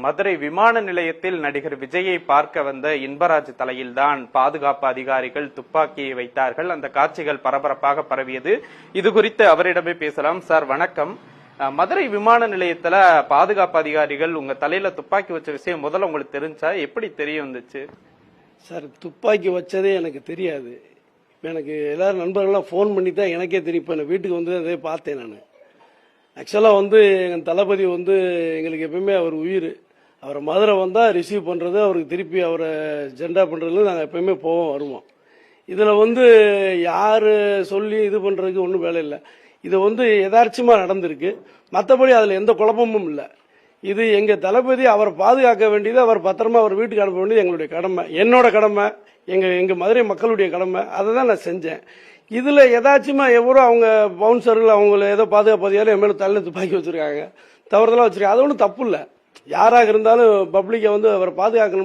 மதுரை விமான நிலையத்தில் நடிகர் விஜயை பார்க்க வந்த இன்பராஜ் தலையில்தான் பாதுகாப்பு அதிகாரிகள் துப்பாக்கியை வைத்தார்கள். அந்த காட்சிகள் பரபரப்பாக பரவியது. இது குறித்து அவரிடமே பேசலாம். சார் வணக்கம். மதுரை விமான நிலையத்துல பாதுகாப்பு அதிகாரிகள் உங்க தலையில துப்பாக்கி வச்ச விஷயம் முதல்ல உங்களுக்கு தெரிஞ்சா? எப்படி தெரிய வந்துச்சு? சார், துப்பாக்கி வச்சதே எனக்கு தெரியாது. எனக்கு எல்லாரும் நண்பர்கள்லாம் ஃபோன் பண்ணி தான் எனக்கே தெரியும். இப்போ நான் வீட்டுக்கு வந்து அதே பார்த்தேன். நான் ஆக்சுவலாக எங்கள் தளபதி எங்களுக்கு எப்பவுமே அவர் உயிர். அவரை மதுரை வந்தால் ரிசீவ் பண்ணுறது, அவருக்கு திருப்பி அவரை ஜெண்டா பண்ணுறதுல நாங்கள் எப்பவுமே போவோம் வருவோம். இதில் யார் சொல்லி இது பண்ணுறதுக்கு ஒன்றும் வேலை இல்லை. இது யதார்த்தமாக நடந்திருக்கு. மற்றபடி அதில் எந்த குழப்பமும் இல்லை. இது எங்கள் தளபதி அவரை பாதுகாக்க வேண்டியது, அவர் பத்திரமா அவர் வீட்டுக்கு அனுப்ப வேண்டியது எங்களுடைய கடமை, என்னோட கடமை, எங்கள் மதுரை மக்களுடைய கடமை. அதை தான் நான் செஞ்சேன். இதில் ஏதாச்சுமா எவரோ அவங்க பவுன்சர்கள் அவங்கள ஏதோ பாதுகாப்பு அதிகாரி என் மேலே தலையில் துப்பாக்கி வச்சுருக்காங்க, தவறுதலாக வச்சுருக்காங்க. அது ஒன்றும் தப்பு இல்லை. யாராக இருந்தாலும் பப்ளிக்கை அவரை பாதுகாக்கணும்.